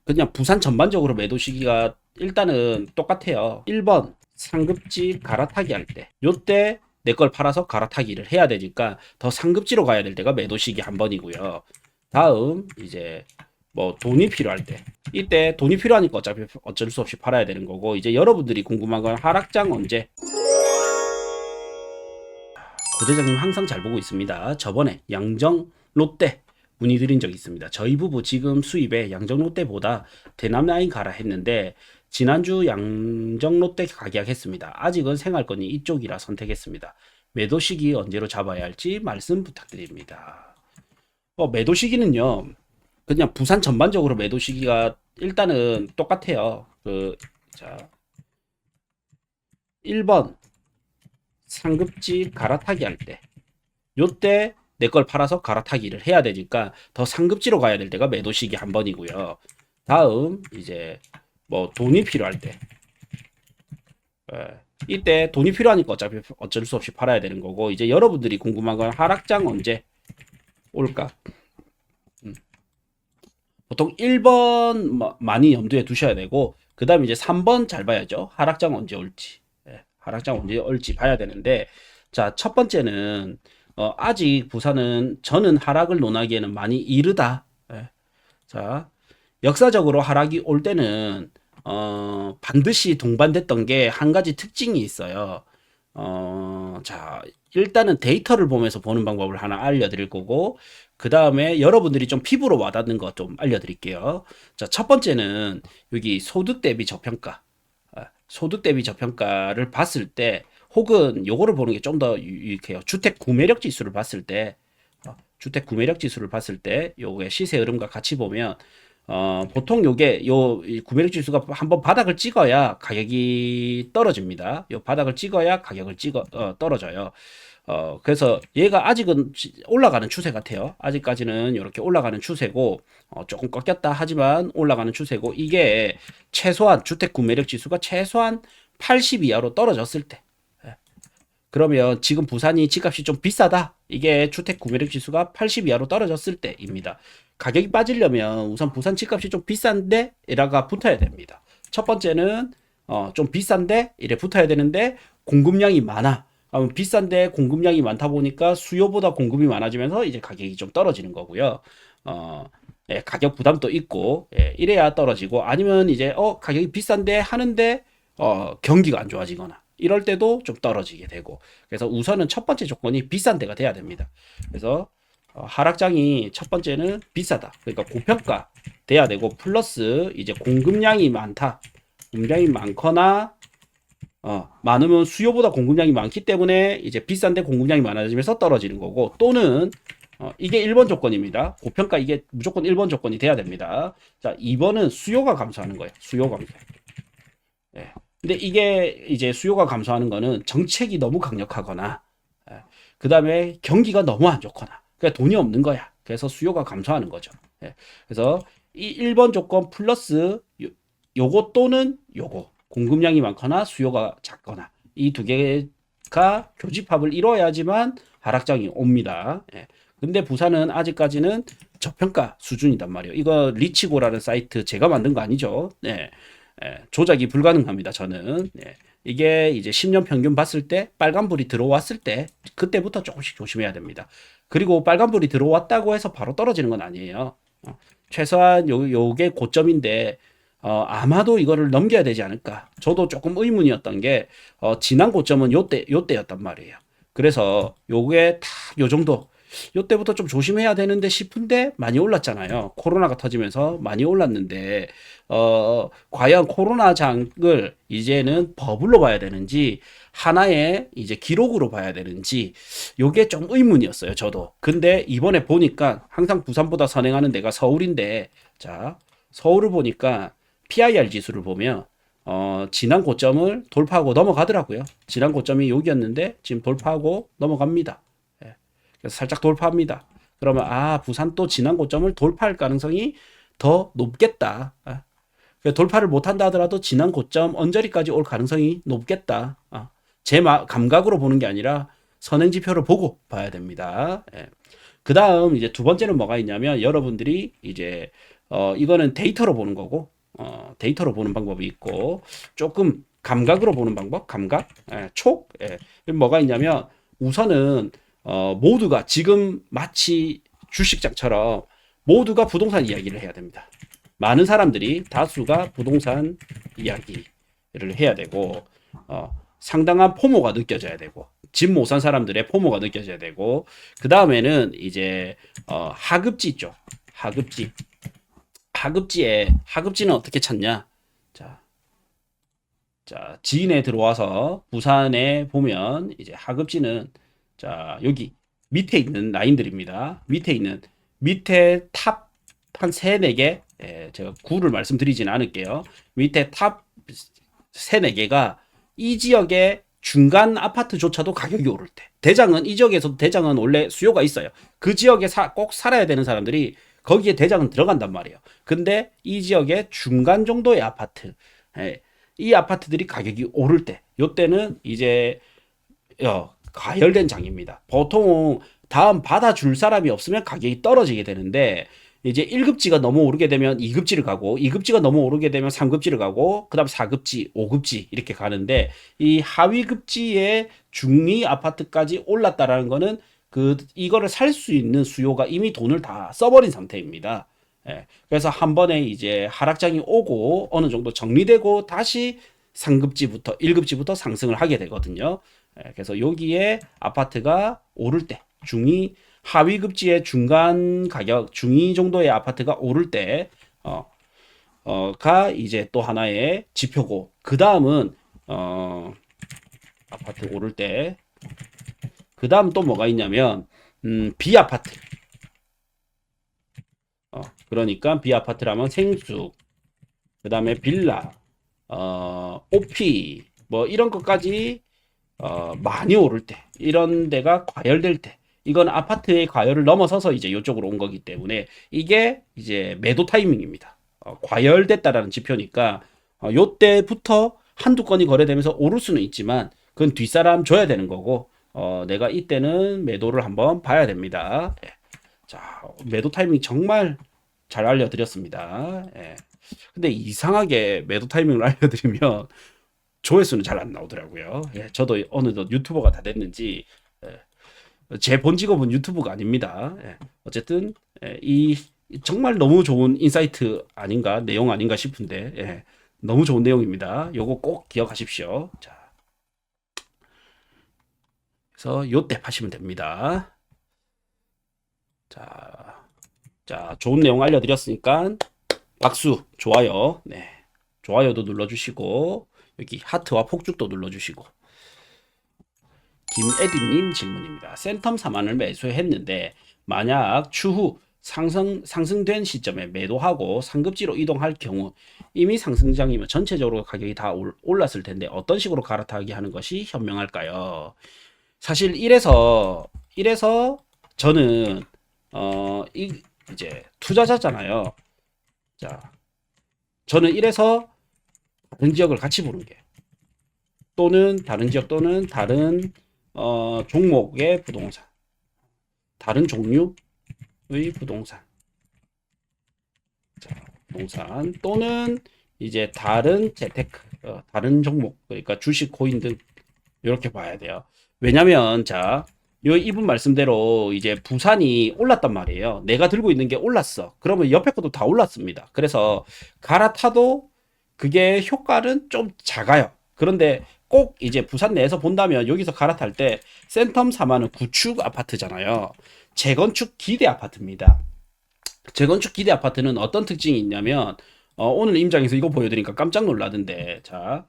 그냥 부산 전반적으로 매도 시기가 일단은 똑같아요. 1번 상급지 갈아타기 할 때, 요때 내 걸 팔아서 갈아타기를 해야 되니까 더 상급지로 가야 될 때가 매도 시기 한 번이고요. 다음 이제 뭐 돈이 필요할 때, 이때 돈이 필요하니까 어차피 어쩔 수 없이 팔아야 되는 거고, 이제 여러분들이 궁금한 건 하락장 언제. 고대장님 항상 잘 보고 있습니다. 저번에 양정 롯데 문의드린 적이 있습니다. 저희 부부 지금 수입에 양정 롯데보다 대남 라인 가라 했는데 지난주 양정 롯데 가격했습니다. 아직은 생활권이 이쪽이라 선택했습니다. 매도 시기 언제로 잡아야 할지 말씀 부탁드립니다. 매도 시기는요, 그냥 부산 전반적으로 매도 시기가 일단은 똑같아요. 자, 1번 상급지 갈아타기 할 때, 요때 내 걸 팔아서 갈아타기를 해야 되니까 더 상급지로 가야 될 때가 매도 시기 한 번이고요. 다음 이제 뭐 돈이 필요할 때, 이때 돈이 필요하니까 어차피 어쩔 수 없이 팔아야 되는 거고, 이제 여러분들이 궁금한 건 하락장 언제 올까? 보통 1번 많이 염두에 두셔야 되고, 그 다음에 이제 3번 잘 봐야죠. 하락장 언제 올지. 하락장 언제 올지 봐야 되는데, 자, 첫 번째는, 아직 부산은 저는 하락을 논하기에는 많이 이르다. 자, 역사적으로 하락이 올 때는, 반드시 동반됐던 게 한 가지 특징이 있어요. 자, 일단은 데이터를 보면서 보는 방법을 하나 알려드릴 거고, 그 다음에 여러분들이 좀 피부로 와닿는 거 좀 알려드릴게요. 자, 첫 번째는 여기 소득 대비 저평가. 소득 대비 저평가를 봤을 때, 혹은 요거를 보는 게 좀 더 유익해요. 주택 구매력 지수를 봤을 때, 주택 구매력 지수를 봤을 때, 요게 시세 흐름과 같이 보면, 보통 요게 구매력 지수가 한번 바닥을 찍어야 가격이 떨어집니다. 요 바닥을 찍어야 가격을 떨어져요. 그래서 얘가 아직은 올라가는 추세 같아요. 아직까지는 이렇게 올라가는 추세고, 조금 꺾였다 하지만 올라가는 추세고, 이게 최소한 주택 구매력 지수가 최소한 80 이하로 떨어졌을 때, 그러면 지금 부산이 집값이 좀 비싸다. 이게 주택 구매력 지수가 80 이하로 떨어졌을 때입니다. 가격이 빠지려면 우선 부산 집값이 좀 비싼데 이라가 붙어야 됩니다. 첫 번째는 좀 비싼데 이래 붙어야 되는데 공급량이 많아. 비싼데 공급량이 많다 보니까 수요보다 공급이 많아지면서 이제 가격이 좀 떨어지는 거고요. 가격 부담도 있고, 이래야 떨어지고, 아니면 이제 가격이 비싼데 하는데 경기가 안 좋아지거나 이럴 때도 좀 떨어지게 되고, 그래서 우선은 첫 번째 조건이 비싼 데가 돼야 됩니다. 그래서 하락장이 첫 번째는 비싸다. 그러니까 고평가 돼야 되고, 플러스 이제 공급량이 많다. 공급량이 많거나 많으면 수요보다 공급량이 많기 때문에 이제 비싼데 공급량이 많아지면서 떨어지는 거고, 또는 이게 1번 조건입니다. 고평가, 이게 무조건 1번 조건이 돼야 됩니다. 자, 2번은 수요가 감소하는 거예요. 수요 감소. 예. 근데 이게 이제 수요가 감소하는 거는 정책이 너무 강력하거나, 그 다음에 경기가 너무 안 좋거나, 그러니까 돈이 없는 거야. 그래서 수요가 감소하는 거죠. 그래서 이 1번 조건 플러스 요거 또는 요거, 공급량이 많거나 수요가 작거나, 이 두 개가 교집합을 이뤄야지만 하락장이 옵니다. 근데 부산은 아직까지는 저평가 수준이단 말이에요. 이거 리치고라는 사이트 제가 만든 거 아니죠. 조작이 불가능합니다. 저는. 이게 이제 10년 평균 봤을 때 빨간불이 들어왔을 때 그때부터 조금씩 조심해야 됩니다. 그리고 빨간불이 들어왔다고 해서 바로 떨어지는 건 아니에요. 최소한 요게 고점인데, 아마도 이거를 넘겨야 되지 않을까. 저도 조금 의문이었던 게, 지난 고점은 요때였단 말이에요. 그래서 요게 다 요 정도, 요때부터 좀 조심해야 되는데 싶은데 많이 올랐잖아요. 코로나가 터지면서 많이 올랐는데, 과연 코로나 장을 이제는 버블로 봐야 되는지, 하나의 이제 기록으로 봐야 되는지, 요게 좀 의문이었어요, 저도. 근데 이번에 보니까 항상 부산보다 선행하는 데가 서울인데, 자, 서울을 보니까 PIR 지수를 보면 지난 고점을 돌파하고 넘어가더라고요. 지난 고점이 여기였는데 지금 돌파하고 넘어갑니다. 그래서 살짝 돌파합니다. 그러면 부산 또 지난 고점을 돌파할 가능성이 더 높겠다. 돌파를 못한다 하더라도 지난 고점 언저리까지 올 가능성이 높겠다. 제 감각으로 보는 게 아니라 선행지표를 보고 봐야 됩니다. 그 다음 이제 두 번째는 뭐가 있냐면, 여러분들이 이제 이거는 데이터로 보는 거고, 데이터로 보는 방법이 있고, 조금 감각으로 보는 방법, 감각, 촉, 뭐가 있냐면, 우선은, 모두가 지금 마치 주식장처럼 모두가 부동산 이야기를 해야 됩니다. 많은 사람들이, 다수가 부동산 이야기를 해야 되고, 상당한 포모가 느껴져야 되고, 집 못 산 사람들의 포모가 느껴져야 되고, 그 다음에는 이제, 하급지 있죠. 하급지. 하급지는 어떻게 찾냐? 자, 지인에 들어와서 부산에 보면 이제 하급지는 자, 여기 밑에 있는 라인들입니다. 밑에 탑 한 3, 4개 제가 구를 말씀드리진 않을게요. 밑에 탑 3, 4개가 이 지역의 중간 아파트조차도 가격이 오를 때 대장은 이 지역에서도 대장은 원래 수요가 있어요. 그 지역에 꼭 살아야 되는 사람들이 거기에 대장은 들어간단 말이에요. 근데 이 지역의 중간 정도의 아파트 이 아파트들이 가격이 오를 때 요때는 이제 과열된 장입니다. 보통 다음 받아줄 사람이 없으면 가격이 떨어지게 되는데 이제 1급지가 너무 오르게 되면 2급지를 가고 2급지가 너무 오르게 되면 3급지를 가고 그다음 4급지, 5급지 이렇게 가는데 이 하위 급지의 중위 아파트까지 올랐다라는 거는 이거를 살 수 있는 수요가 이미 돈을 다 써버린 상태입니다. 그래서 한 번에 이제 하락장이 오고 어느 정도 정리되고 다시 3급지부터 1급지부터 상승을 하게 되거든요. 그래서 여기에 아파트가 오를 때 하위 급지의 중간 가격 중위 정도의 아파트가 오를 때 가 이제 또 하나의 지표고 그 다음은 아파트 오를 때 그 다음 또 뭐가 있냐면 비아파트 그러니까 비아파트라면 생수 그 다음에 빌라 오피 뭐 이런 것까지 많이 오를 때 이런 데가 과열될 때 이건 아파트의 과열을 넘어서서 이제 이쪽으로 온 거기 때문에 이게 이제 매도 타이밍입니다. 과열됐다라는 지표니까 요때부터 한두 건이 거래되면서 오를 수는 있지만 그건 뒷사람 줘야 되는 거고 내가 이때는 매도를 한번 봐야 됩니다. 자, 매도 타이밍 정말 잘 알려드렸습니다. 근데 이상하게 매도 타이밍을 알려드리면 조회수는 잘 안 나오더라고요. 저도 어느덧 유튜버가 다 됐는지 제 본 직업은 유튜브가 아닙니다. 어쨌든 이 정말 너무 좋은 인사이트 아닌가 내용 아닌가 싶은데 너무 좋은 내용입니다. 요거 꼭 기억하십시오. 자, 그래서 요때 파시면 됩니다. 자, 좋은 내용 알려드렸으니까 박수, 좋아요, 좋아요도 눌러주시고 여기 하트와 폭죽도 눌러주시고. 김에디님 질문입니다. 센텀 4만을 매수했는데 만약 추후 상승된 시점에 매도하고 상급지로 이동할 경우 이미 상승장이면 전체적으로 가격이 다 올랐을 텐데 어떤 식으로 갈아타기 하는 것이 현명할까요? 사실 이래서 저는 이제 투자자잖아요. 자, 저는 이래서 다른 지역을 같이 보는 게 또는 다른 지역 또는 다른 종목의 부동산, 다른 종류의 부동산, 자, 부동산 또는 이제 다른 재테크, 다른 종목, 그러니까 주식, 코인 등 이렇게 봐야 돼요. 왜냐면 자, 이분 말씀대로 이제 부산이 올랐단 말이에요. 내가 들고 있는 게 올랐어. 그러면 옆에 것도 다 올랐습니다. 그래서 갈아타도 그게 효과는 좀 작아요. 그런데 꼭 이제 부산 내에서 본다면 여기서 갈아탈 때 센텀 4만은 구축 아파트잖아요. 재건축 기대 아파트입니다. 재건축 기대 아파트는 어떤 특징이 있냐면 오늘 임장에서 이거 보여드리니까 깜짝 놀라던데 자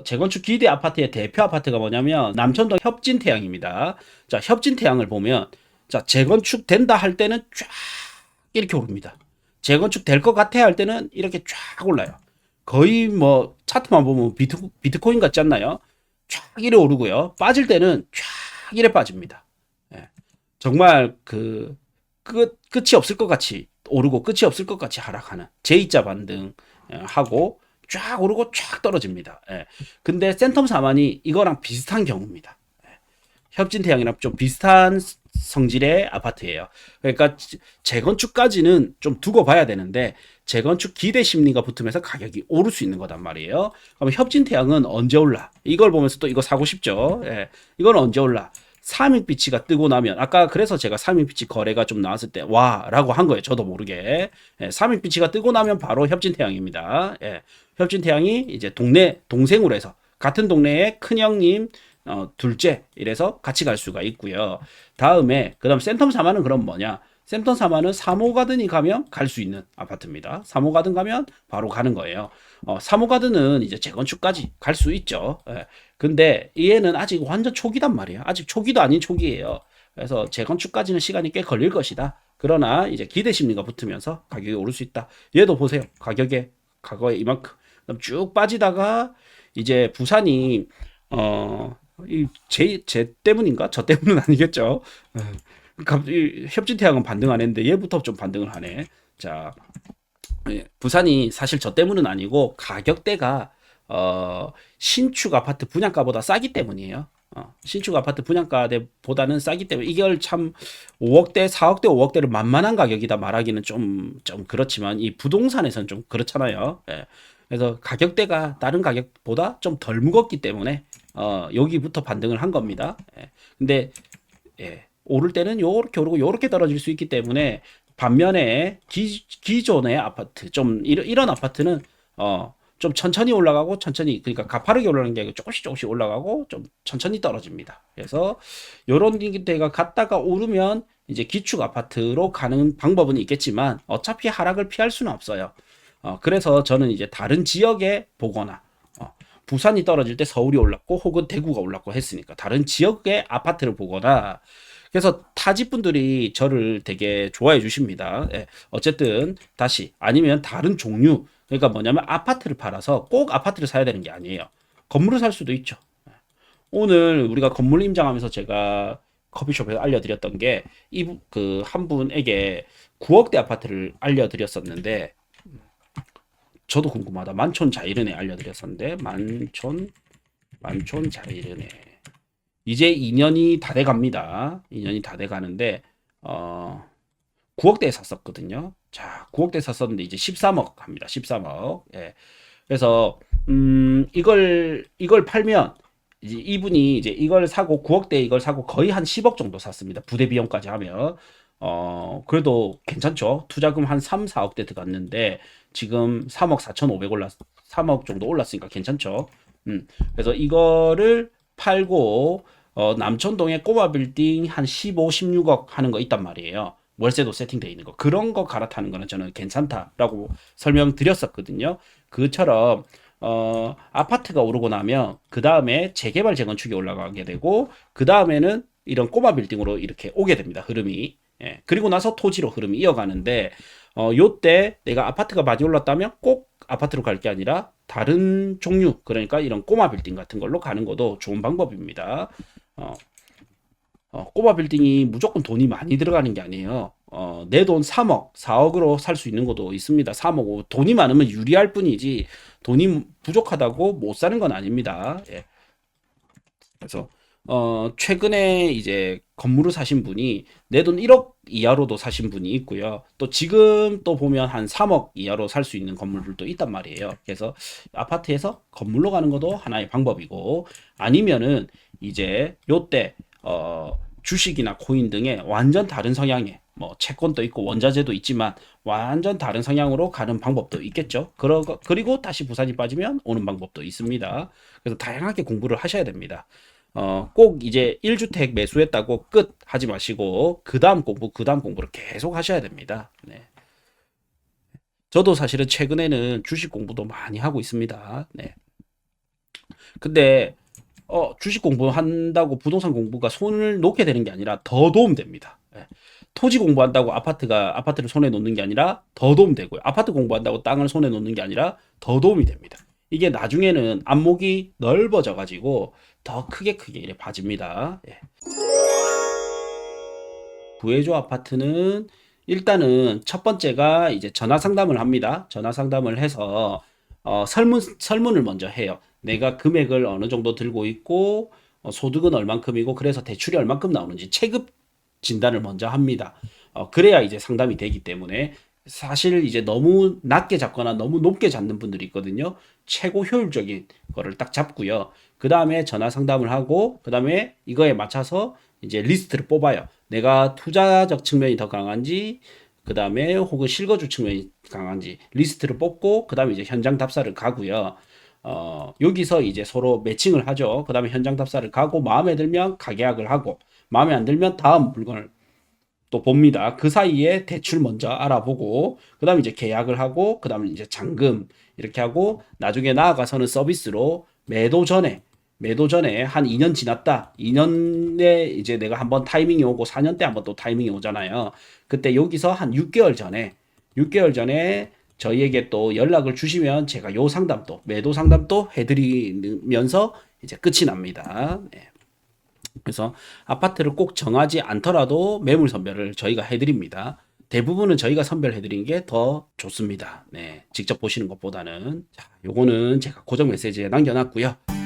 재건축 기대 아파트의 대표 아파트가 뭐냐면 남천동 협진태양입니다. 자, 협진태양을 보면 자 재건축 된다 할 때는 쫙 이렇게 오릅니다. 재건축 될 것 같아 할 때는 이렇게 쫙 올라요. 거의 뭐 차트만 보면 비트코인 같지 않나요? 쫙 이래 오르고요. 빠질 때는 쫙 이래 빠집니다. 정말 끝이 없을 것 같이 오르고 끝이 없을 것 같이 하락하는 J자 반등 하고 쫙 오르고 쫙 떨어집니다. 근데 센텀 4만이 이거랑 비슷한 경우입니다. 협진태양이랑 좀 비슷한 성질의 아파트예요. 그러니까 재건축까지는 좀 두고 봐야 되는데 재건축 기대 심리가 붙으면서 가격이 오를 수 있는 거단 말이에요. 그럼 협진태양은 언제 올라? 이걸 보면서 또 이거 사고 싶죠. 예. 이건 언제 올라? 삼익빛이가 뜨고 나면 아까 그래서 제가 삼익빛이 거래가 좀 나왔을 때 와라고 한 거예요. 저도 모르게. 예, 삼익빛이가 뜨고 나면 바로 협진태양입니다. 예, 협진태양이 이제 동생으로 해서 같은 동네에 큰형님 둘째 이래서 같이 갈 수가 있고요. 다음에 그다음 센텀 사마는 그럼 뭐냐? 센텀 사마는 사모가든이 가면 갈 수 있는 아파트입니다. 사모가든 가면 바로 가는 거예요. 사모가든은 이제 재건축까지 갈 수 있죠. 예. 근데 얘는 아직 완전 초기단 말이에요. 아직 초기도 아닌 초기예요. 그래서 재건축까지는 시간이 꽤 걸릴 것이다. 그러나 이제 기대 심리가 붙으면서 가격이 오를 수 있다. 얘도 보세요. 가격에 과거에 이만큼 쭉 빠지다가 이제 부산이 제 때문인가? 저 때문은 아니겠죠. 갑자기 협진태양은 반등 안 했는데 얘부터 좀 반등을 하네. 자, 예, 부산이 사실 저 때문은 아니고 가격대가 신축 아파트 분양가보다 싸기 때문이에요. 신축 아파트 분양가보다는 싸기 때문에 이걸 참 5억대, 4억대, 5억대를 만만한 가격이다 말하기는 좀 그렇지만 이 부동산에서는 좀 그렇잖아요. 예. 그래서 가격대가 다른 가격보다 좀 덜 무겁기 때문에 여기부터 반등을 한 겁니다. 예. 근데 예, 오를 때는 요렇게 오르고 요렇게 떨어질 수 있기 때문에 반면에 기존의 아파트 좀 이런 아파트는 좀 천천히 올라가고 천천히 그러니까 가파르게 올라가는 게 아니고 조금씩 올라가고 좀 천천히 떨어집니다. 그래서 요런 데가 갔다가 오르면 이제 기축 아파트로 가는 방법은 있겠지만 어차피 하락을 피할 수는 없어요. 그래서 저는 이제 다른 지역에 보거나 부산이 떨어질 때 서울이 올랐고 혹은 대구가 올랐고 했으니까 다른 지역의 아파트를 보거나 그래서 타지 분들이 저를 되게 좋아해 주십니다. 예, 어쨌든 다시 아니면 다른 종류 그러니까 뭐냐면 아파트를 팔아서 꼭 아파트를 사야 되는 게 아니에요. 건물을 살 수도 있죠. 오늘 우리가 건물 임장하면서 제가 커피숍에서 알려드렸던 게 이 그 한 분에게 9억대 아파트를 알려드렸었는데 저도 궁금하다. 만촌 자이른에 알려드렸었는데 만촌 자이른에 이제 2년이 다 돼 갑니다. 2년이 다 돼 가는데 9억대에 샀었거든요. 자, 9억대 샀었는데 이제 13억 합니다. 13억. 예. 그래서 이걸 팔면 이제 이분이 이제 이걸 사고 9억대 이걸 사고 거의 한 10억 정도 샀습니다. 부대 비용까지 하면 그래도 괜찮죠. 투자금 한 3, 4억대 들어갔는데 지금 3억 4,500 3억 정도 올랐으니까 괜찮죠. 그래서 이거를 팔고 남천동에 꼬마 빌딩 한 15, 16억 하는 거 있단 말이에요. 월세도 세팅되어 있는 거. 그런 거 갈아타는 거는 저는 괜찮다라고 설명드렸었거든요. 그처럼 아파트가 오르고 나면 그 다음에 재개발 재건축이 올라가게 되고 그 다음에는 이런 꼬마 빌딩으로 이렇게 오게 됩니다. 흐름이. 예. 그리고 나서 토지로 흐름이 이어가는데 요때 내가 아파트가 많이 올랐다면 꼭 아파트로 갈 게 아니라 다른 종류 그러니까 이런 꼬마 빌딩 같은 걸로 가는 것도 좋은 방법입니다. 어, 꼬마 빌딩이 무조건 돈이 많이 들어가는 게 아니에요. 내 돈 3억, 4억으로 살 수 있는 것도 있습니다. 3억, 돈이 많으면 유리할 뿐이지 돈이 부족하다고 못 사는 건 아닙니다. 예. 그래서 최근에 이제 건물을 사신 분이 내 돈 1억 이하로도 사신 분이 있고요. 또 지금 또 보면 한 3억 이하로 살 수 있는 건물들도 있단 말이에요. 그래서 아파트에서 건물로 가는 것도 하나의 방법이고 아니면은 이제 요때 주식이나 코인 등의 완전 다른 성향의 뭐 채권도 있고 원자재도 있지만 완전 다른 성향으로 가는 방법도 있겠죠. 그리고 다시 부산이 빠지면 오는 방법도 있습니다. 그래서 다양하게 공부를 하셔야 됩니다. 꼭 이제 1주택 매수했다고 끝 하지 마시고 그 다음 공부를 계속 하셔야 됩니다. 네. 저도 사실은 최근에는 주식 공부도 많이 하고 있습니다. 네. 근데 주식 공부한다고 부동산 공부가 손을 놓게 되는 게 아니라 더 도움됩니다. 예. 토지 공부한다고 아파트를 손에 놓는 게 아니라 더 도움되고요. 아파트 공부한다고 땅을 손에 놓는 게 아니라 더 도움이 됩니다. 이게 나중에는 안목이 넓어져 가지고 더 크게 이렇게 봐집니다. 예. 구해줘 아파트는 일단은 첫 번째가 이제 전화 상담을 합니다. 전화 상담을 해서 설문을 먼저 해요. 내가 금액을 어느 정도 들고 있고 소득은 얼만큼이고 그래서 대출이 얼만큼 나오는지 진단을 먼저 합니다. 그래야 이제 상담이 되기 때문에 사실 이제 너무 낮게 잡거나 너무 높게 잡는 분들이 있거든요. 최고 효율적인 거를 딱 잡고요. 그 다음에 전화 상담을 하고, 그 다음에 이거에 맞춰서 이제 리스트를 뽑아요. 내가 투자적 측면이 더 강한지, 그 다음에 혹은 실거주 측면이 강한지 리스트를 뽑고, 그 다음에 이제 현장 답사를 가고요. 여기서 이제 서로 매칭을 하죠. 그 다음에 현장 답사를 가고, 마음에 들면 가계약을 하고, 마음에 안 들면 다음 물건을 또 봅니다. 그 사이에 대출 먼저 알아보고, 그 다음에 이제 계약을 하고, 그 다음에 이제 잔금 이렇게 하고, 나중에 나아가서는 서비스로 매도 전에 한 2년 지났다. 2년에 이제 내가 한번 타이밍이 오고 4년 때 한번 또 타이밍이 오잖아요. 그때 여기서 한 6개월 전에 저희에게 또 연락을 주시면 제가 요 상담도, 매도 상담도 해드리면서 이제 끝이 납니다. 네. 그래서 아파트를 꼭 정하지 않더라도 매물 선별을 저희가 해드립니다. 대부분은 저희가 선별해드리는 게 더 좋습니다. 네, 직접 보시는 것보다는. 자, 요거는 제가 고정 메시지에 남겨놨고요.